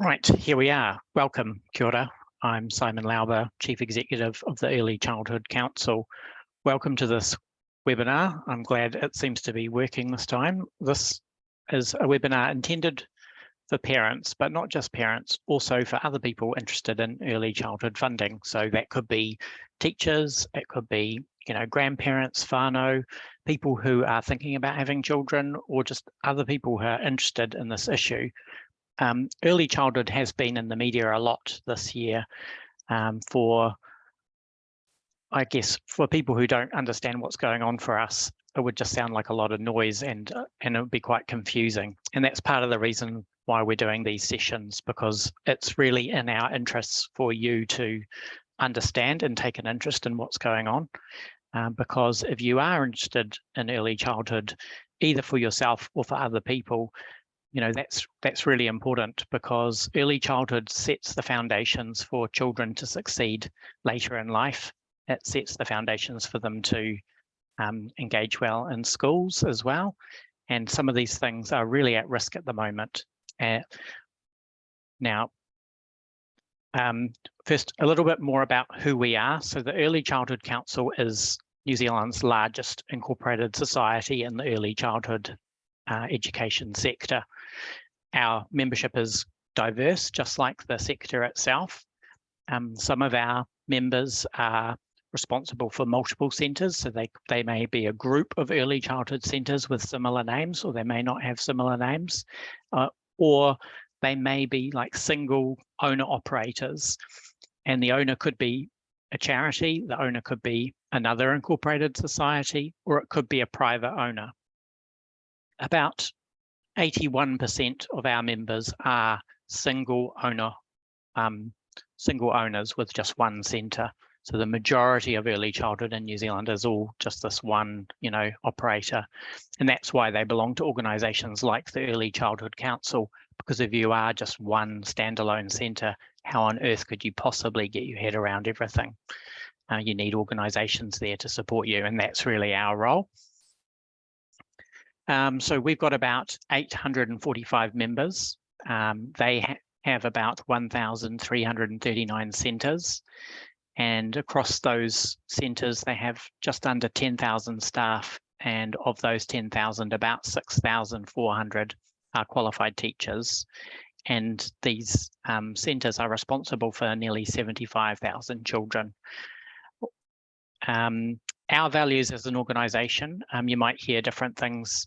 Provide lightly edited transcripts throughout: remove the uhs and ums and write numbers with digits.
Right, here we are. Welcome, kia ora. I'm Simon Lauber, Chief Executive of the Early Childhood Council. Welcome to this webinar. I'm glad it seems to be working this time. This is a webinar intended for parents, but not just parents, also for other people interested in early childhood funding. So that could be teachers, it could be, grandparents, whānau, people who are thinking about having children, or just other people who are interested in this issue. Early childhood has been in the media a lot this year for people who don't understand what's going on for us. It would just sound like a lot of noise and it would be quite confusing. And that's part of the reason why we're doing these sessions, because it's really in our interests for you to understand and take an interest in what's going on. Because if you are interested in early childhood, either for yourself or for other people, that's really important, because early childhood sets the foundations for children to succeed later in life. It sets the foundations for them to engage well in schools as well. And some of these things are really at risk at the moment. Now, first, a little bit more about who we are. So the Early Childhood Council is New Zealand's largest incorporated society in the early childhood education sector. Our membership is diverse, just like the sector itself. Some of our members are responsible for multiple centres, so they may be a group of early childhood centres with similar names, or they may not have similar names, or they may be like single owner operators, and the owner could be a charity, the owner could be another incorporated society, or it could be a private owner. About 81% of our members are single owners with just one centre. So the majority of early childhood in New Zealand is all just this one, operator. And that's why they belong to organisations like the Early Childhood Council, because if you are just one standalone centre, how on earth could you possibly get your head around everything? You need organisations there to support you, and that's really our role. So we've got about 845 members. They have about 1,339 centres, and across those centres they have just under 10,000 staff, and of those 10,000, about 6,400 are qualified teachers, and these centres are responsible for nearly 75,000 children. Our values as an organisation, you might hear different things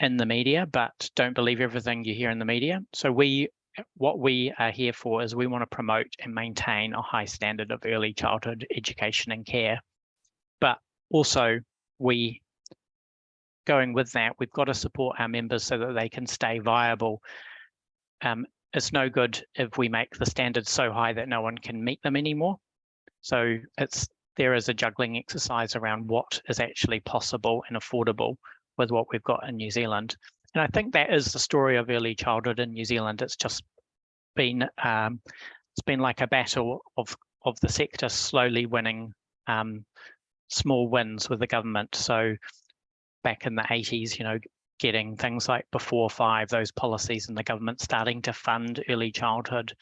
in the media, but don't believe everything you hear in the media. So what we are here for is we want to promote and maintain a high standard of early childhood education and care. But also, going with that, we've got to support our members so that they can stay viable. It's no good if we make the standards so high that no one can meet them anymore. So there is a juggling exercise around what is actually possible and affordable with what we've got in New Zealand. And I think that is the story of early childhood in New Zealand. It's just been it's been like a battle of the sector slowly winning small wins with the government. So back in the 80s, getting things like before 5, those policies, and the government starting to fund early childhood.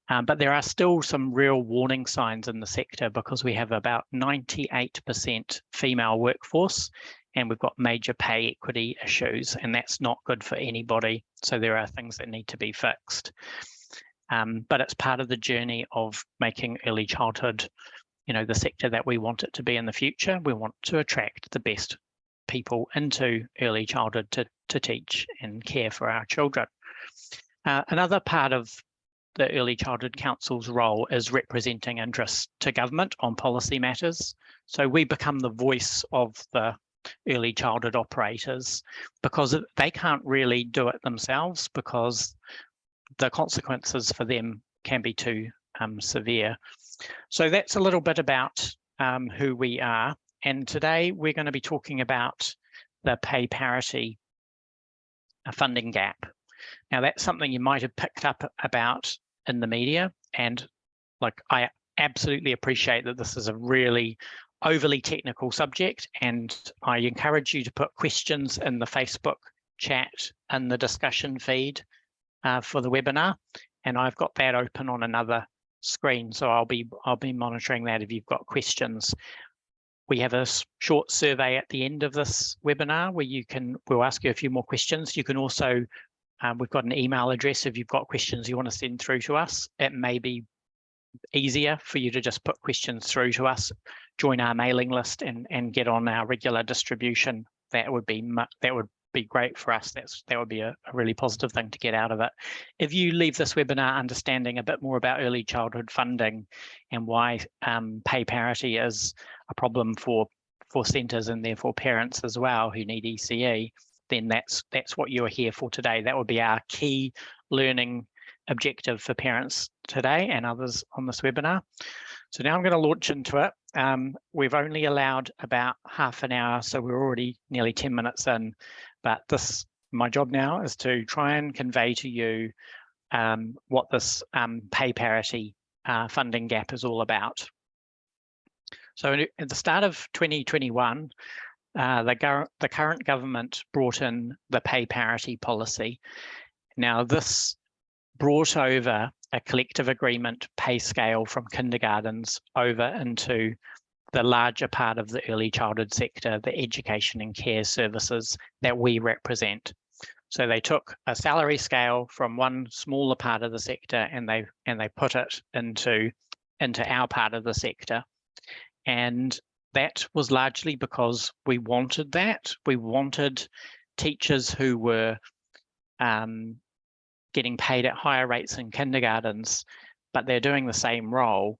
But there are still some real warning signs in the sector, because we have about 98% female workforce, and we've got major pay equity issues, and that's not good for anybody. So there are things that need to be fixed. But it's part of the journey of making early childhood, the sector that we want it to be in the future. We want to attract the best people into early childhood to teach and care for our children. Another part of the Early Childhood Council's role is representing interests to government on policy matters. So we become the voice of the early childhood operators, because they can't really do it themselves, because the consequences for them can be too severe. So that's a little bit about who we are. And today we're going to be talking about the pay parity funding gap. Now, that's something you might have picked up about in the media, and I absolutely appreciate that this is a really overly technical subject, and I encourage you to put questions in the Facebook chat and the discussion feed for the webinar, and I've got that open on another screen, so I'll be monitoring that if you've got questions. We have a short survey at the end of this webinar where we'll ask you a few more questions. You can also, we've got an email address if you've got questions you want to send through to us. It may be easier for you to just put questions through to us, join our mailing list and get on our regular distribution. That would be great for us. That would be a really positive thing to get out of it. If you leave this webinar understanding a bit more about early childhood funding and why pay parity is a problem for centres and therefore parents as well who need ECE, then that's what you're here for today. That would be our key learning objective for parents today and others on this webinar. So now I'm going to launch into it. We've only allowed about half an hour, so we're already nearly 10 minutes in. But my job now is to try and convey to you what this pay parity funding gap is all about. So at the start of 2021, the current government brought in the pay parity policy. Now this brought over a collective agreement pay scale from kindergartens over into the larger part of the early childhood sector, the education and care services that we represent. So they took a salary scale from one smaller part of the sector and they put it into our part of the sector. And that was largely because we wanted that. We wanted teachers who were getting paid at higher rates in kindergartens, but they're doing the same role.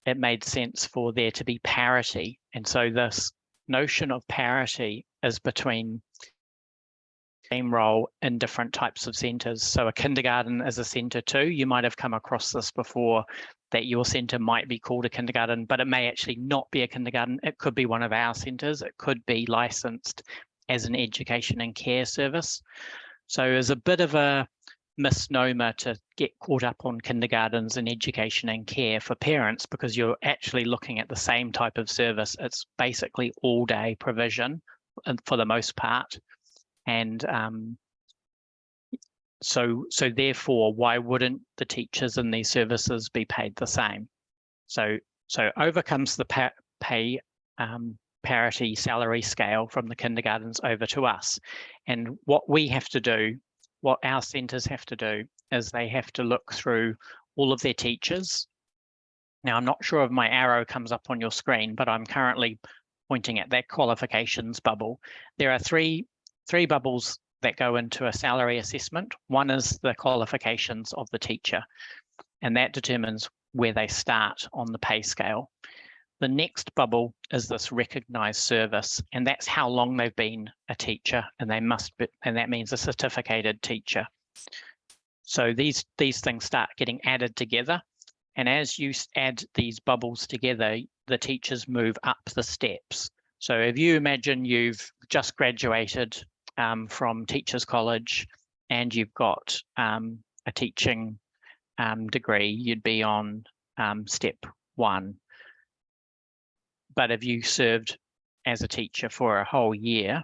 It made sense for there to be parity. And so this notion of parity is between same role in different types of centres. So a kindergarten is a centre too. You might have come across this before, that your centre might be called a kindergarten, but it may actually not be a kindergarten. It could be one of our centres. It could be licensed as an education and care service. So there's a bit of a misnomer to get caught up on kindergartens and education and care for parents, because you're actually looking at the same type of service. It's basically all day provision for the most part. And so therefore, why wouldn't the teachers in these services be paid the same? So over comes the pay parity salary scale from the kindergartens over to us. And what we have to do, what our centres have to do, is they have to look through all of their teachers. Now, I'm not sure if my arrow comes up on your screen, but I'm currently pointing at that qualifications bubble. There are three bubbles that go into a salary assessment. One is the qualifications of the teacher, and that determines where they start on the pay scale. The next bubble is this recognised service, and that's how long they've been a teacher, and they must be, and that means a certificated teacher. So these things start getting added together, and as you add these bubbles together, the teachers move up the steps. So if you imagine you've just graduated from Teachers College and you've got a teaching degree, you'd be on step 1. But if you served as a teacher for a whole year,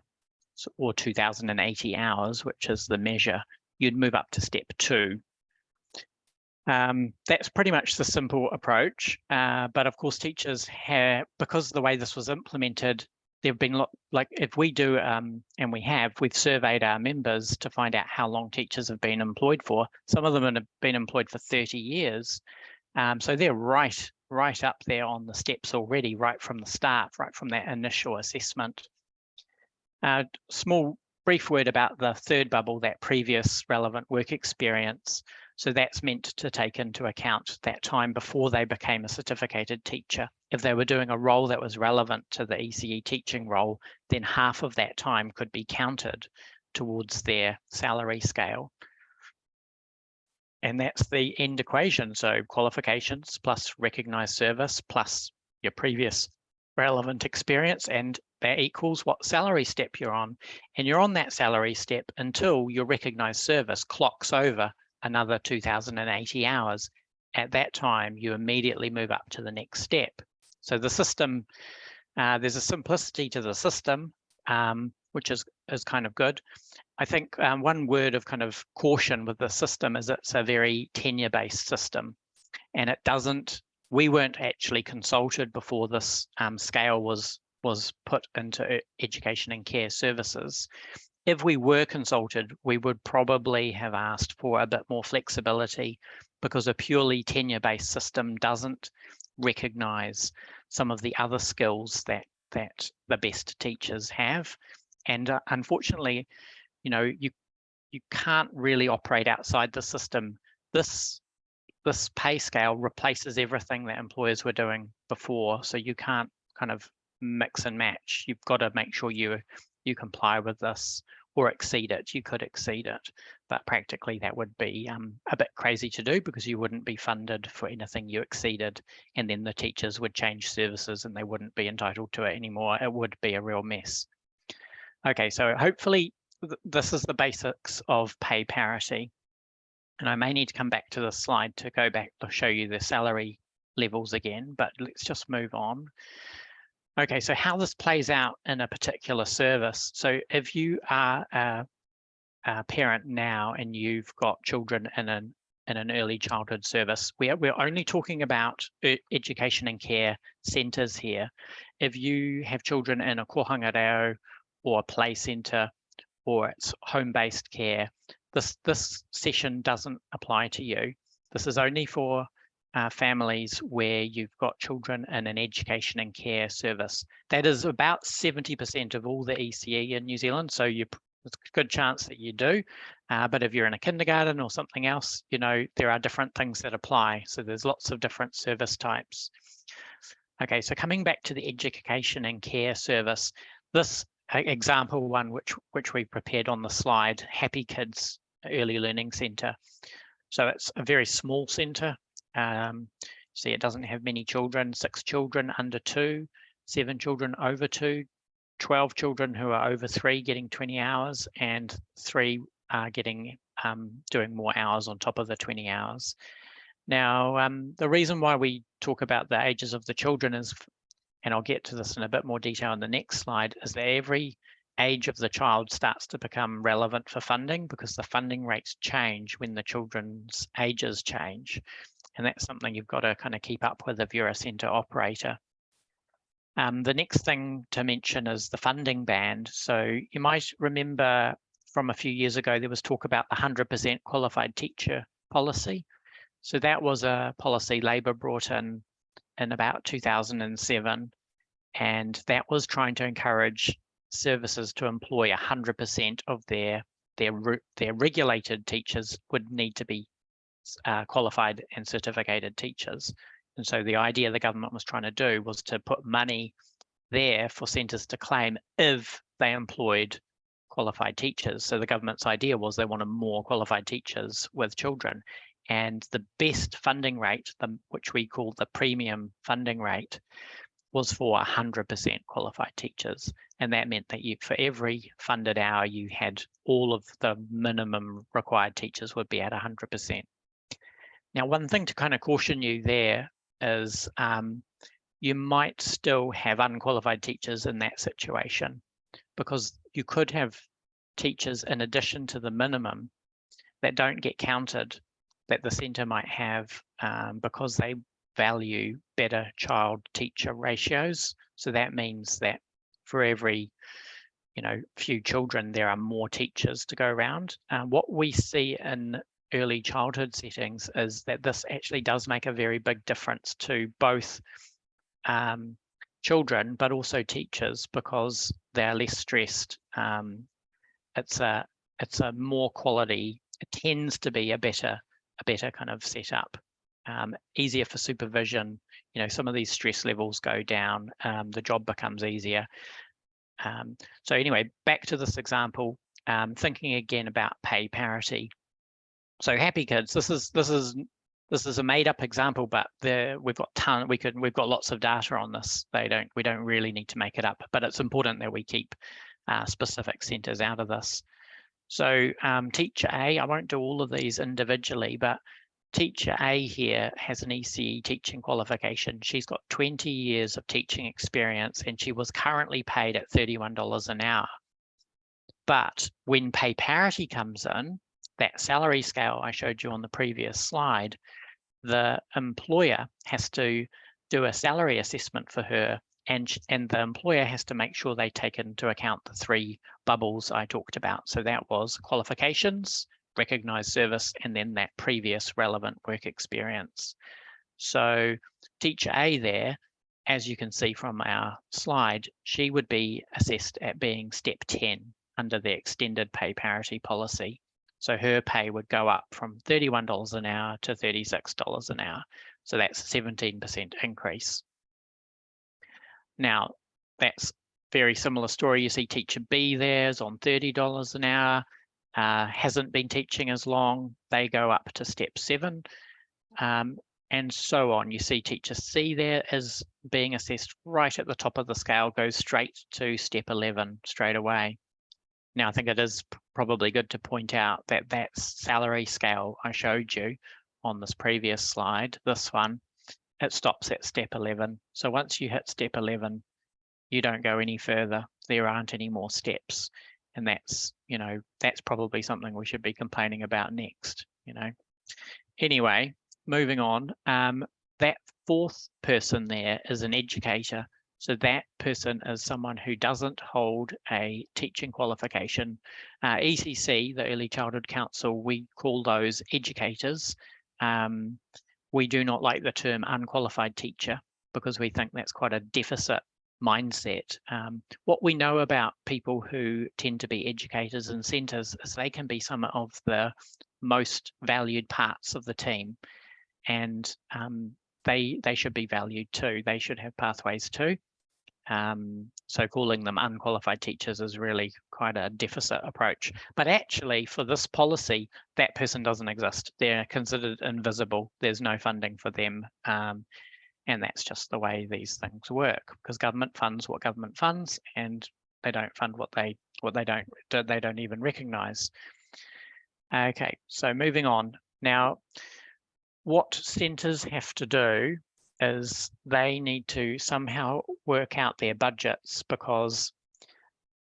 or 2,080 hours, which is the measure, you'd move up to step 2. That's pretty much the simple approach. But of course, teachers have, because of the way this was implemented, there've been like, if we do, and we've surveyed our members to find out how long teachers have been employed for. Some of them have been employed for 30 years. So they're right up there on the steps already, right from the start, right from that initial assessment. Small brief word about the third bubble, that previous relevant work experience. So that's meant to take into account that time before they became a certificated teacher. If they were doing a role that was relevant to the ECE teaching role, then half of that time could be counted towards their salary scale. And that's the end equation. So qualifications plus recognised service plus your previous relevant experience, and that equals what salary step you're on. And you're on that salary step until your recognised service clocks over another 2,080 hours. At that time, you immediately move up to the next step. So the system, there's a simplicity to the system, which is kind of good. I think one word of kind of caution with the system is it's a very tenure-based system, and it doesn't. We weren't actually consulted before this scale was put into education and care services. If we were consulted, we would probably have asked for a bit more flexibility, because a purely tenure-based system doesn't recognise some of the other skills that the best teachers have, and unfortunately, you can't really operate outside the system. This pay scale replaces everything that employers were doing before, so you can't kind of mix and match. You've got to make sure you comply with this or exceed it. You could exceed it, but practically that would be a bit crazy to do, because you wouldn't be funded for anything you exceeded, and then the teachers would change services and they wouldn't be entitled to it anymore. It would be a real mess. Okay, so hopefully this is the basics of pay parity. And I may need to come back to this slide to go back to show you the salary levels again, but let's just move on. Okay, so how this plays out in a particular service. So if you are a parent now and you've got children in an early childhood service, we're only talking about education and care centres here. If you have children in a kohanga reo or a play centre, or it's home-based care, this session doesn't apply to you. This is only for families where you've got children in an education and care service. That is about 70% of all the ECE in New Zealand, so there's a good chance that you do. But if you're in a kindergarten or something else, there are different things that apply. So there's lots of different service types. Okay, so coming back to the education and care service, this example one which we prepared on the slide, Happy Kids Early Learning Centre. So it's a very small centre. See, it doesn't have many children, 6 children under 2, 7 children over 2, 12 children who are over 3 getting 20 hours, and 3 are getting doing more hours on top of the 20 hours. Now, the reason why we talk about the ages of the children is, and I'll get to this in a bit more detail in the next slide, is that every age of the child starts to become relevant for funding, because the funding rates change when the children's ages change. And that's something you've got to kind of keep up with if you're a centre operator. The next thing to mention is the funding band. So you might remember from a few years ago, there was talk about the 100% qualified teacher policy. So that was a policy Labor brought in about 2007, and that was trying to encourage services to employ 100% of their regulated teachers would need to be qualified and certificated teachers. And so the idea the government was trying to do was to put money there for centres to claim if they employed qualified teachers. So the government's idea was they wanted more qualified teachers with children. And the best funding rate, which we call the premium funding rate, was for 100% qualified teachers. And that meant that for every funded hour, you had all of the minimum required teachers would be at 100%. Now, one thing to kind of caution you there is you might still have unqualified teachers in that situation, because you could have teachers in addition to the minimum that don't get counted, that the centre might have because they value better child-teacher ratios. So that means that for every few children, there are more teachers to go around. What we see in early childhood settings is that this actually does make a very big difference to both children, but also teachers, because they're less stressed. It's a more quality. It tends to be a better kind of setup. Easier for supervision. Some of these stress levels go down. The job becomes easier. So anyway, back to this example. Thinking again about pay parity. So Happy Kids. This is a made-up example, but we've got lots of data on this. We don't really need to make it up, but it's important that we keep specific centres out of this. So Teacher A, I won't do all of these individually, but Teacher A here has an ECE teaching qualification. She's got 20 years of teaching experience, and she was currently paid at $31 an hour. But when pay parity comes in, that salary scale I showed you on the previous slide, the employer has to do a salary assessment for her, and the employer has to make sure they take into account the 3 bubbles I talked about. So that was qualifications, recognized service, and then that previous relevant work experience. So teacher A there, as you can see from our slide, she would be assessed at being step 10 under the extended pay parity policy. So her pay would go up from $31 an hour to $36 an hour. So that's a 17% increase. Now, that's very similar story. You see teacher B there is on $30 an hour, hasn't been teaching as long. They go up to step 7. And so on. You see teacher C there is being assessed right at the top of the scale, goes straight to step 11 straight away. Now, I think it is probably good to point out that that salary scale I showed you on this previous slide, this one, it stops at step 11. So once you hit step 11, you don't go any further. There aren't any more steps. And that's, you know, that's probably something we should be complaining about next, you know. Anyway, moving on, that 4th person there is an educator. So that person is someone who doesn't hold a teaching qualification. ECC, the Early Childhood Council, we call those educators. We do not like the term unqualified teacher because we think that's quite a deficit mindset. What we know about people who tend to be educators in centres is they can be some of the most valued parts of the team, and they should be valued too. They should have pathways too. So calling them unqualified teachers is really quite a deficit approach. But actually for this policy, that person doesn't exist. They're considered invisible. There's no funding for them. And that's just the way these things work, because government funds what government funds, and they don't fund what they don't even recognise. Okay, so moving on. Now, what centres have to do is they need to somehow work out their budgets, because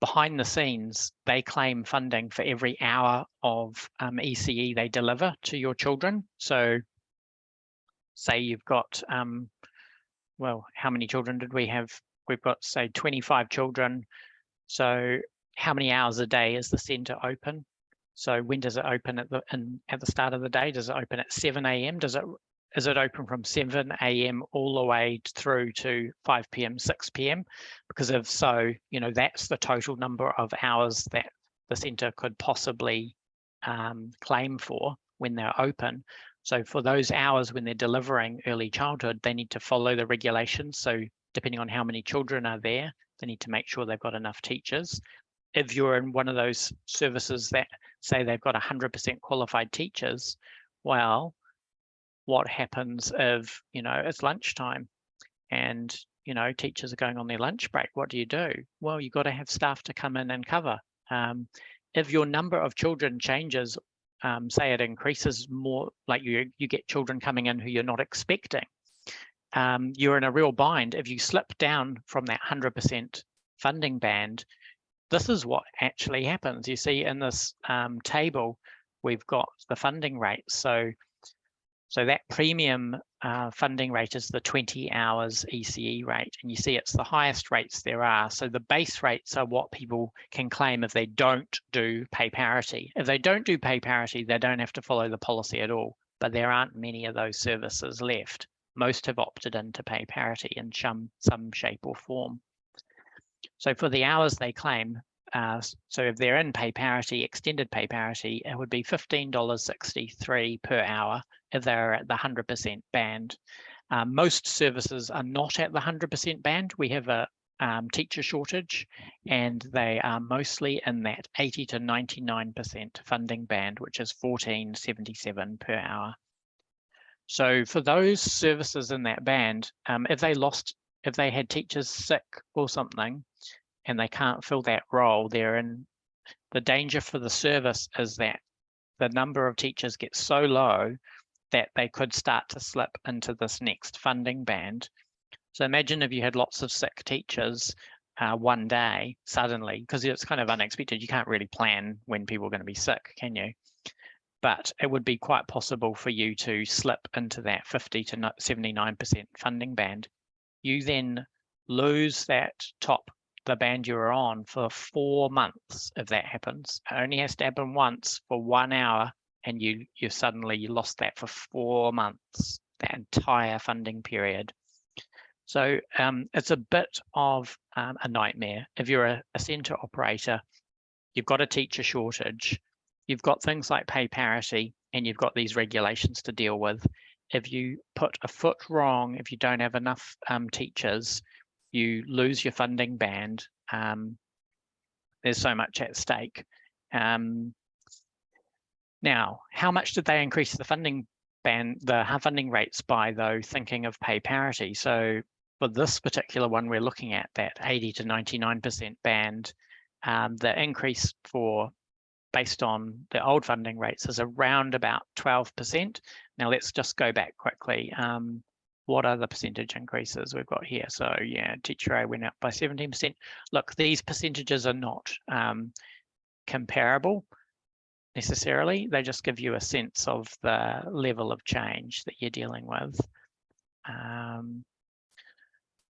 behind the scenes, they claim funding for every hour of ECE they deliver to your children. So say you've got, well, how many children did we have? We've got, say, 25 children. So how many hours a day is the centre open? So when does it open at the start of the day? Does it open at 7 a.m.? Is it open from 7 a.m. all the way through to 5 p.m., 6 p.m.? Because if so, you know, that's the total number of hours that the centre could possibly claim for when they're open. So for those hours when they're delivering early childhood, they need to follow the regulations. So depending on how many children are there, they need to make sure they've got enough teachers. If you're in one of those services that say they've got 100% qualified teachers, well, what happens if, you know, it's lunchtime and, you know, teachers are going on their lunch break? What do? Well, you've got to have staff to come in and cover. If your number of children changes, say it increases more, like you get children coming in who you're not expecting, you're in a real bind. If you slip down from that 100% funding band, this is what actually happens. You see in this table, we've got the funding rates. So that premium funding rate is the 20 hours ECE rate, and you see it's the highest rates there are. So the base rates are what people can claim if they don't do pay parity. If they don't do pay parity, they don't have to follow the policy at all, but there aren't many of those services left. Most have opted into pay parity in some shape or form. So for the hours they claim, so if they're in pay parity, extended pay parity, it would be $15.63 per hour if they're at the 100% band. Most services are not at the 100% band. We have a teacher shortage, and they are mostly in that 80 to 99% funding band, which is $14.77 per hour. So for those services in that band, if they had teachers sick or something, and they can't fill that role, they're in the danger for the service is that the number of teachers gets so low that they could start to slip into this next funding band. So imagine if you had lots of sick teachers, one day suddenly, because it's kind of unexpected. You can't really plan when people are going to be sick, can you? But it would be quite possible for you to slip into that 50 to 79% funding band. You then lose that the band you were on for 4 months if that happens. It only has to happen once for 1 hour, and you suddenly lost that for 4 months, that entire funding period. So it's a bit of a nightmare. If you're a centre operator, you've got a teacher shortage, you've got things like pay parity, and you've got these regulations to deal with. If you put a foot wrong, if you don't have enough teachers, you lose your funding band. There's so much at stake. Now, how much did they increase the funding band, the funding rates by, though, thinking of pay parity? So for this particular one we're looking at, that 80 to 99% band, the increase based on the old funding rates is around about 12%. Now let's just go back quickly. What are the percentage increases we've got here? So yeah, teacher A went up by 17%. Look, these percentages are not comparable necessarily. They just give you a sense of the level of change that you're dealing with.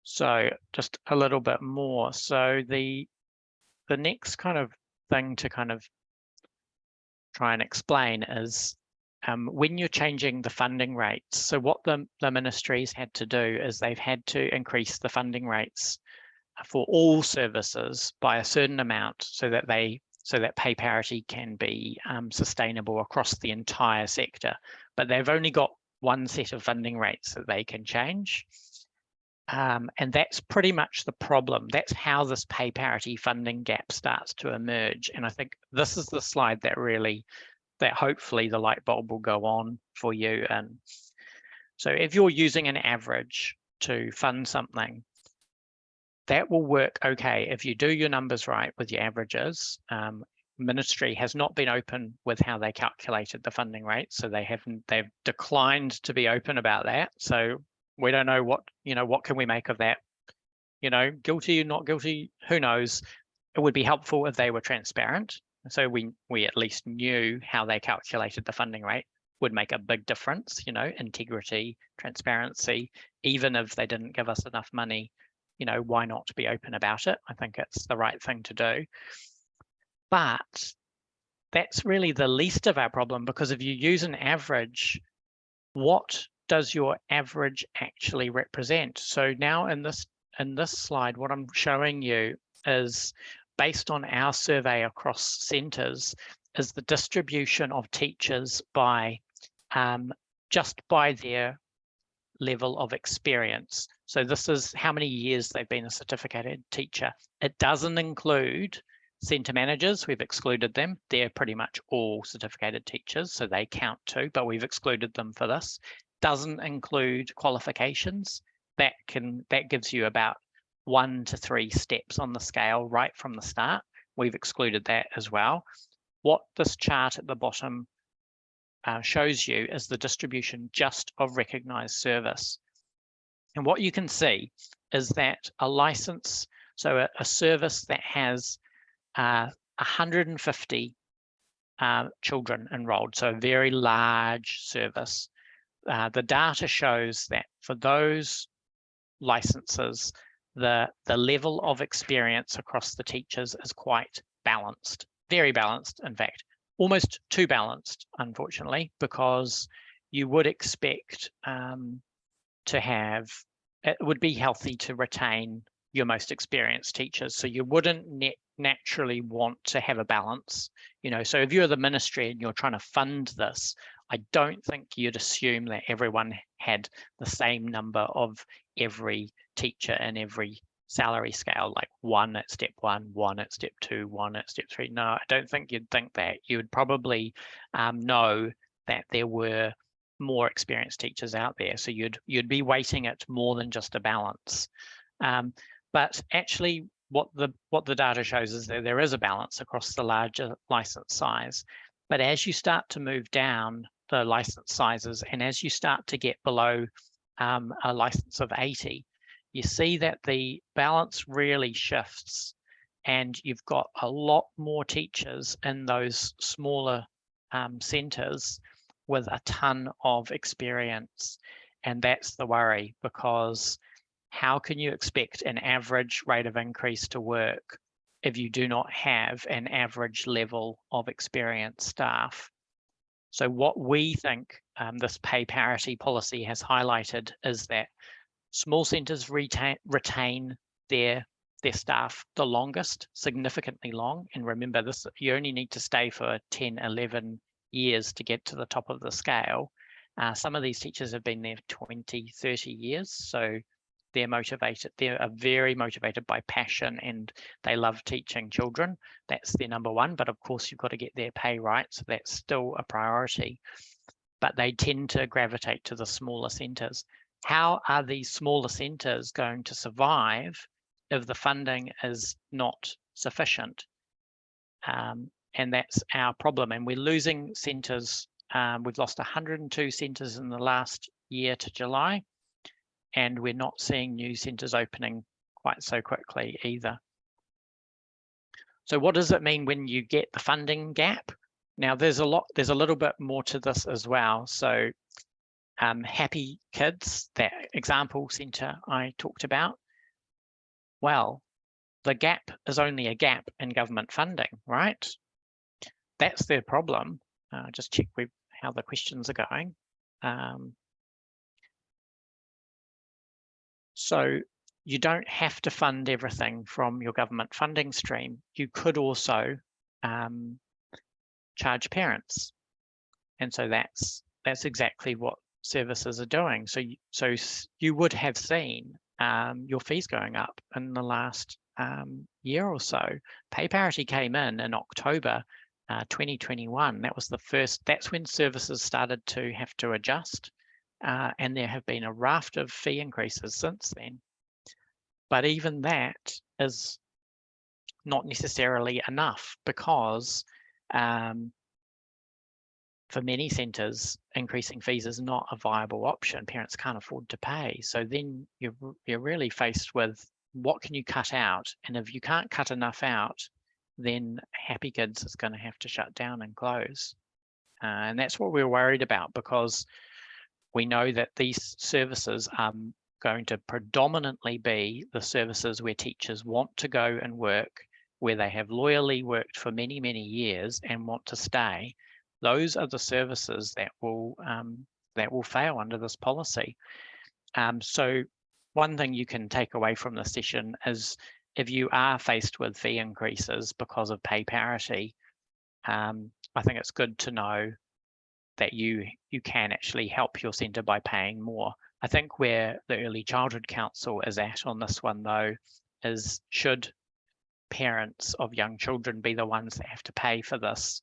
So just a little bit more. So the next kind of thing to kind of try and explain is when you're changing the funding rates. So what the ministries had to do is they've had to increase the funding rates for all services by a certain amount so that pay parity can be sustainable across the entire sector. But they've only got one set of funding rates that they can change. And that's pretty much the problem. That's how this pay parity funding gap starts to emerge. And I think this is the slide that hopefully the light bulb will go on for you. And so if you're using an average to fund something, that will work okay if you do your numbers right with your averages. Ministry has not been open with how they calculated the funding rate, so they've declined to be open about that. So we don't know what can we make of that? Guilty or not guilty, who knows? It would be helpful if they were transparent. So we at least knew how they calculated the funding rate. Would make a big difference, integrity, transparency. Even if they didn't give us enough money, why not be open about it? I think it's the right thing to do. But that's really the least of our problem, because if you use an average, what does your average actually represent? So now in this slide, what I'm showing you is based on our survey across centres, is the distribution of teachers by just by their level of experience. So this is how many years they've been a certificated teacher. It doesn't include centre managers. We've excluded them. They're pretty much all certificated teachers, so they count too, but we've excluded them for this. Doesn't include qualifications. That gives you about 1 to 3 steps on the scale right from the start. We've excluded that as well. What this chart at the bottom shows you is the distribution just of recognised service. And what you can see is that a license, so a service that has 150 children enrolled, so a very large service, the data shows that for those licenses, the level of experience across the teachers is quite balanced, very balanced, in fact, almost too balanced, unfortunately, because you would expect to have, it would be healthy to retain your most experienced teachers. So you wouldn't naturally want to have a balance, so if you're the ministry and you're trying to fund this, I don't think you'd assume that everyone had the same number of every teacher in every salary scale, like 1 at step 1, 1 at step 2, 1 at step 3. No, I don't think you'd think that. You would probably know that there were more experienced teachers out there, so you'd be weighting it more than just a balance. But actually, what the data shows is that there is a balance across the larger license size. But as you start to move down the license sizes, and as you start to get below a license of 80, you see that the balance really shifts, and you've got a lot more teachers in those smaller centres with a ton of experience. And that's the worry, because how can you expect an average rate of increase to work if you do not have an average level of experienced staff? So what we think this pay parity policy has highlighted is that small centres retain their staff the longest, significantly long. And remember this, you only need to stay for 10, 11 years to get to the top of the scale. Some of these teachers have been there 20, 30 years. So they're motivated. They are very motivated by passion, and they love teaching children. That's their number one. But of course, you've got to get their pay right. So that's still a priority. But they tend to gravitate to the smaller centres. How are these smaller centres going to survive if the funding is not sufficient? And that's our problem. And we're losing centres. We've lost 102 centres in the last year to July. And we're not seeing new centres opening quite so quickly either. So what does it mean when you get the funding gap? Now there's a little bit more to this as well. So Happy Kids, that example centre I talked about, well, the gap is only a gap in government funding, right? That's their problem. Just check how the questions are going. So you don't have to fund everything from your government funding stream. You could also charge parents. And so that's exactly what services are doing. So you would have seen your fees going up in the last year or so. Pay parity came in October 2021. That's when services started to have to adjust. And there have been a raft of fee increases since then. But even that is not necessarily enough, because for many centres, increasing fees is not a viable option. Parents can't afford to pay. So then you're really faced with, what can you cut out? And if you can't cut enough out, then Happy Kids is going to have to shut down and close. And that's what we're worried about, because we know that these services are going to predominantly be the services where teachers want to go and work, where they have loyally worked for many, many years and want to stay. Those are the services that will fail under this policy. So one thing you can take away from this session is, if you are faced with fee increases because of pay parity, I think it's good to know that you can actually help your centre by paying more. I think where the Early Childhood Council is at on this one, though, is, should parents of young children be the ones that have to pay for this?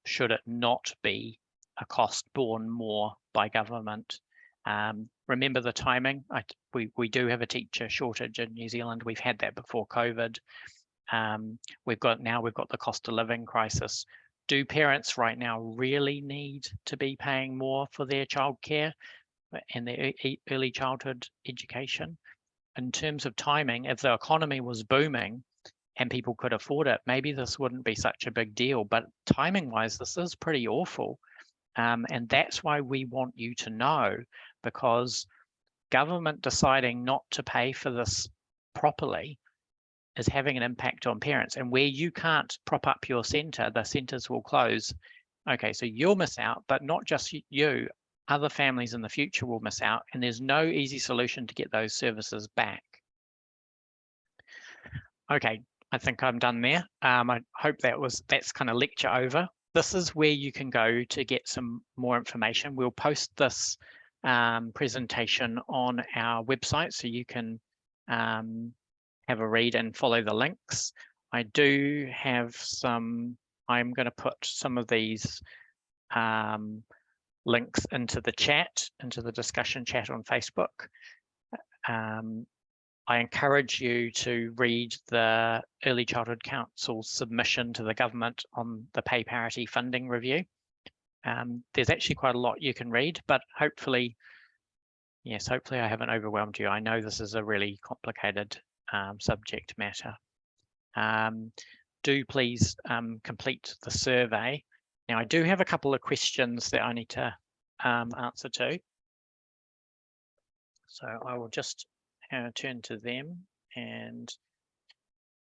Should it not be a cost borne more by government? Remember the timing. We do have a teacher shortage in New Zealand. We've had that before COVID. We've got the cost of living crisis. Do parents right now really need to be paying more for their childcare and their early childhood education? In terms of timing, if the economy was booming and people could afford it, maybe this wouldn't be such a big deal. But timing-wise, this is pretty awful. And that's why we want you to know, because government deciding not to pay for this properly is having an impact on parents. And where you can't prop up your centre, the centres will close. Okay, so you'll miss out, but not just you, other families in the future will miss out, and there's no easy solution to get those services back. Okay, I think I'm done there. I hope that's kind of lecture over. This is where you can go to get some more information. We'll post this presentation on our website, so you can have a read and follow the links. I do have I'm going to put some of these links into the chat, into the discussion chat on Facebook. I encourage you to read the Early Childhood Council's submission to the government on the pay parity funding review. There's actually quite a lot you can read, but hopefully Yes, hopefully I haven't overwhelmed you. I know this is a really complicated subject matter. Do please complete the survey. Now, I do have a couple of questions that I need to answer to. So I will just turn to them, and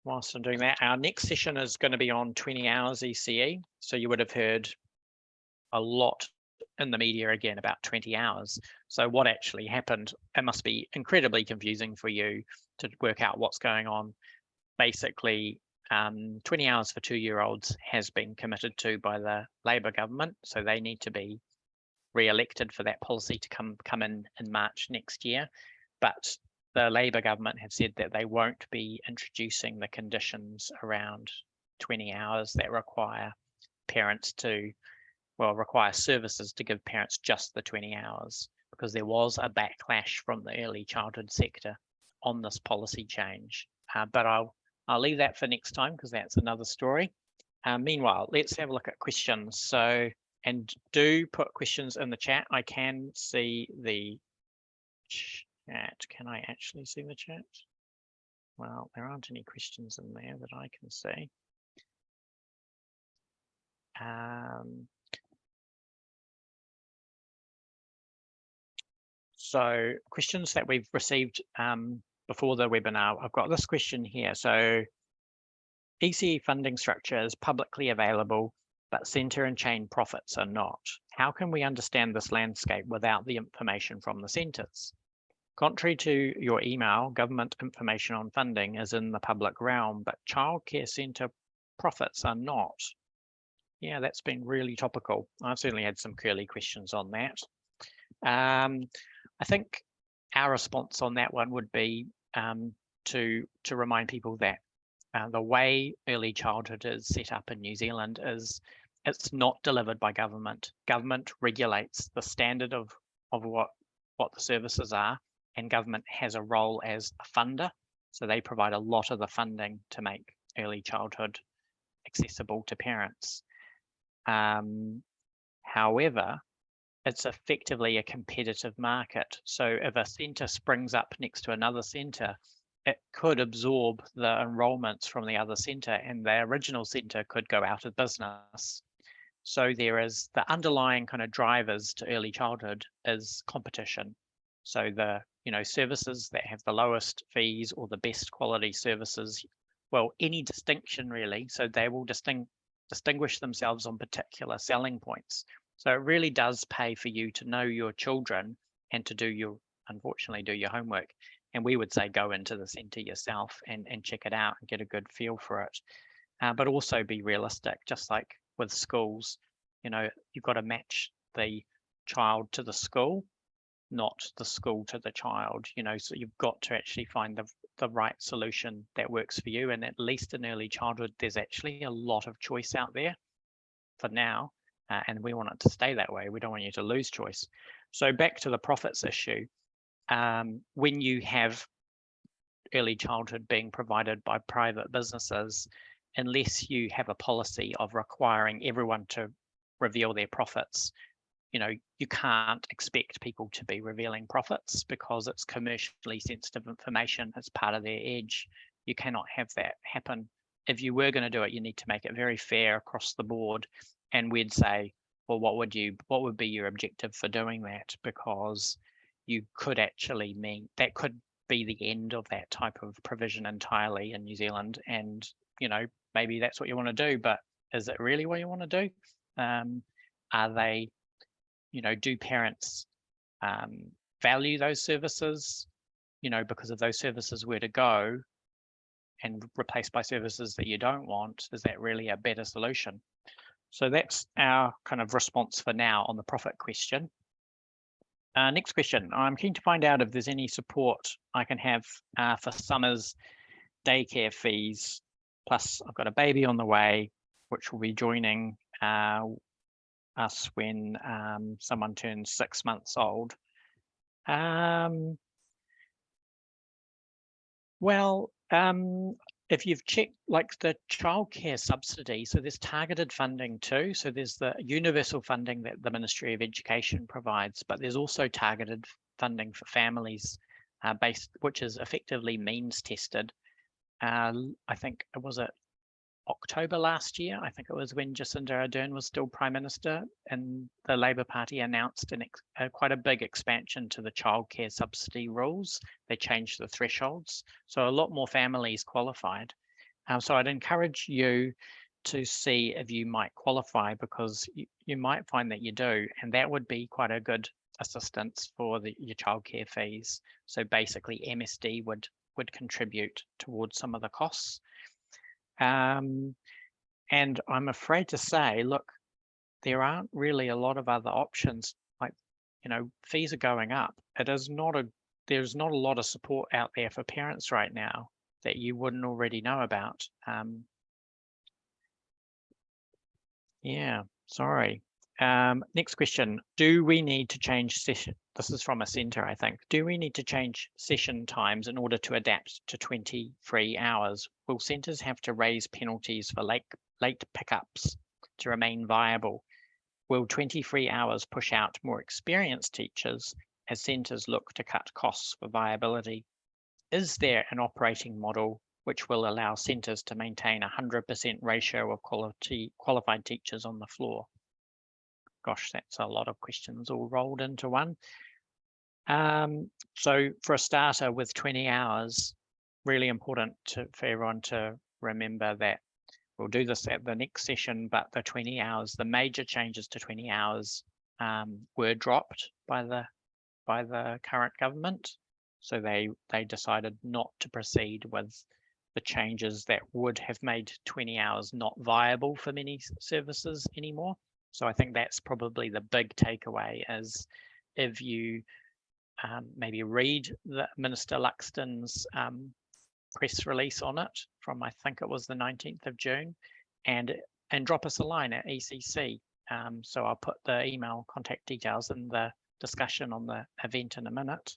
whilst I'm doing that, our next session is going to be on 20 hours ECE. So you would have heard a lot in the media again about 20 hours. So what actually happened? It must be incredibly confusing for you to work out what's going on. Basically, 20 hours for 2-year-olds has been committed to by the Labor government. So they need to be re-elected for that policy to come in March next year. But the Labor government have said that they won't be introducing the conditions around 20 hours that require parents to, well, require services to give parents just the 20 hours, because there was a backlash from the early childhood sector on this policy change. But I'll leave that for next time, because that's another story. Meanwhile, let's have a look at questions. So, and do put questions in the chat. I can see the chat. Can I actually see the chat? Well, there aren't any questions in there that I can see. So questions that we've received before the webinar, I've got this question here. So ECE funding structure is publicly available, but centre and chain profits are not. How can we understand this landscape without the information from the centres? Contrary to your email, government information on funding is in the public realm, but childcare centre profits are not. Yeah, that's been really topical. I've certainly had some curly questions on that. I think our response on that one would be to remind people that the way early childhood is set up in New Zealand is it's not delivered by government. Government regulates the standard of what the services are, and government has a role as a funder. So they provide a lot of the funding to make early childhood accessible to parents. However, it's effectively a competitive market. So if a centre springs up next to another centre, it could absorb the enrolments from the other centre, and the original centre could go out of business. So there is the underlying kind of drivers to early childhood is competition. So the services that have the lowest fees or the best quality services, well, any distinction really. So they will distinguish themselves on particular selling points. So it really does pay for you to know your children and to unfortunately do your homework. And we would say go into the centre yourself and check it out and get a good feel for it. But also be realistic, just like with schools, you've got to match the child to the school, not the school to the child, so you've got to actually find the right solution that works for you. And at least in early childhood, there's actually a lot of choice out there for now. And we want it to stay that way. We don't want you to lose choice. So back to the profits issue. When you have early childhood being provided by private businesses, unless you have a policy of requiring everyone to reveal their profits, you can't expect people to be revealing profits because it's commercially sensitive information. It's part of their edge. You cannot have that happen. If you were going to do it, you need to make it very fair across the board. And we'd say, well, what would be your objective for doing that? Because you could actually mean that could be the end of that type of provision entirely in New Zealand. And, maybe that's what you want to do, but is it really what you want to do? Are they, do parents value those services? Because if those services were to go and replaced by services that you don't want, is that really a better solution? So that's our kind of response for now on the profit question. Next question. I'm keen to find out if there's any support I can have for summer's daycare fees. Plus, I've got a baby on the way, which will be joining us when someone turns 6 months old. If you've checked like the childcare subsidy, so there's targeted funding too. So there's the universal funding that the Ministry of Education provides, but there's also targeted funding for families which is effectively means tested. I think it was October last year. I think it was when Jacinda Ardern was still Prime Minister, and the Labour Party announced quite a big expansion to the childcare subsidy rules. They changed the thresholds, so a lot more families qualified. So I'd encourage you to see if you might qualify, because you might find that you do, and that would be quite a good assistance for your childcare fees. So basically MSD would contribute towards some of the costs. And I'm afraid to say, look, there aren't really a lot of other options. Like, fees are going up. There's not a lot of support out there for parents right now that you wouldn't already know about. Yeah, sorry. Next question. Do we need to change session? This is from a centre, I think. Do we need to change session times in order to adapt to 23 hours? Will centres have to raise penalties for late pickups to remain viable? Will 23 hours push out more experienced teachers as centres look to cut costs for viability? Is there an operating model which will allow centres to maintain 100% ratio of qualified teachers on the floor? Gosh, that's a lot of questions all rolled into one. So for a starter, with 20 hours, really important for everyone to remember that we'll do this at the next session, but the 20 hours, the major changes to 20 hours were dropped by the current government. So they decided not to proceed with the changes that would have made 20 hours not viable for many services anymore. So I think that's probably the big takeaway, is if you maybe read the Minister Luxton's press release on it from, I think it was the 19th of June, and drop us a line at ECC. So I'll put the email contact details in the discussion on the event in a minute,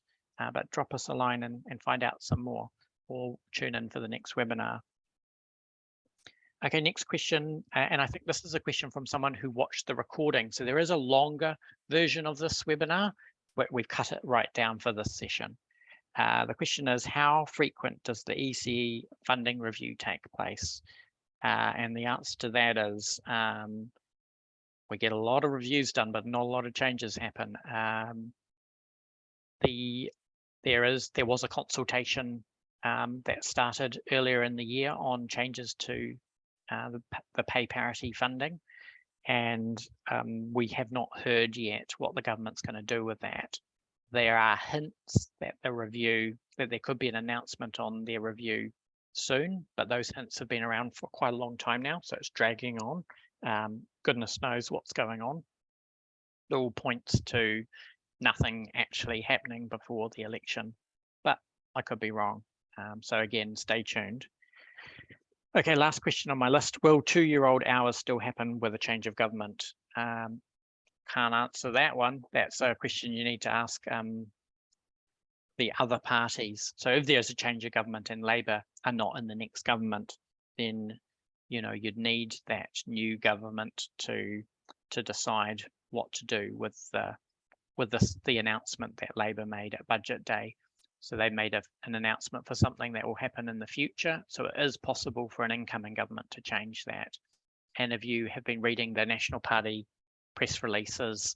but drop us a line and find out some more, or tune in for the next webinar. Okay, next question, and I think this is a question from someone who watched the recording. So there is a longer version of this webinar, but we've cut it right down for this session. The question is, how frequent does the ECE funding review take place? And the answer to that is, we get a lot of reviews done, but not a lot of changes happen. There was a consultation that started earlier in the year on changes to the pay parity funding, and we have not heard yet what the government's going to do with that. There are hints that there could be an announcement on their review soon, but those hints have been around for quite a long time now, so it's dragging on. Goodness knows what's going on. It all points to nothing actually happening before the election, but I could be wrong. So again, stay tuned. Okay, last question on my list. Will 2-year-old hours still happen with a change of government? Can't answer that one. That's a question you need to ask the other parties. So if there's a change of government and Labour are not in the next government, then you'd need that new government to decide what to do with the announcement that Labour made at Budget Day. So they made an announcement for something that will happen in the future. So it is possible for an incoming government to change that. And if you have been reading the National Party press releases,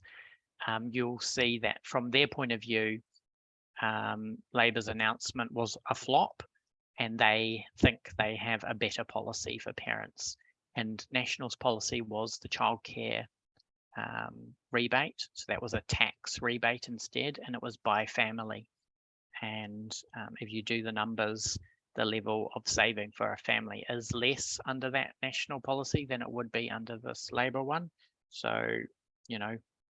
you'll see that from their point of view, Labour's announcement was a flop, and they think they have a better policy for parents. And National's policy was the childcare rebate. So that was a tax rebate instead, and it was by family. And if you do the numbers, the level of saving for a family is less under that national policy than it would be under this Labour one. So,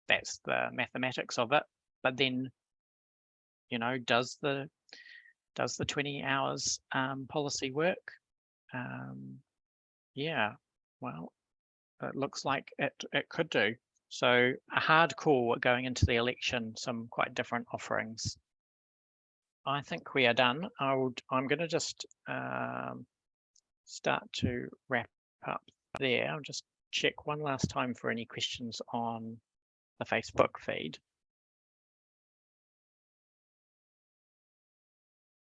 that's the mathematics of it. But then, does the 20 hours policy work? Yeah, well, it looks like it could do. So a hard call going into the election, some quite different offerings. I think we are done. I'm going to just start to wrap up there. I'll just check one last time for any questions on the Facebook feed.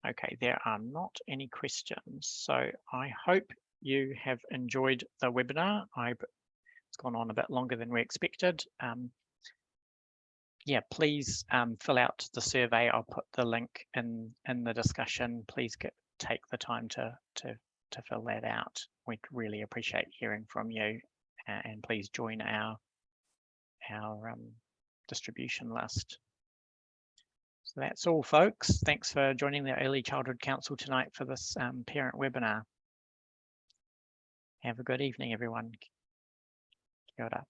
Okay, there are not any questions. So I hope you have enjoyed the webinar. It's gone on a bit longer than we expected. Yeah, please fill out the survey. I'll put the link in the discussion. Please take the time to fill that out. We'd really appreciate hearing from you, and please join our distribution list. So that's all, folks. Thanks for joining the Early Childhood Council tonight for this parent webinar. Have a good evening, everyone. Kia ora.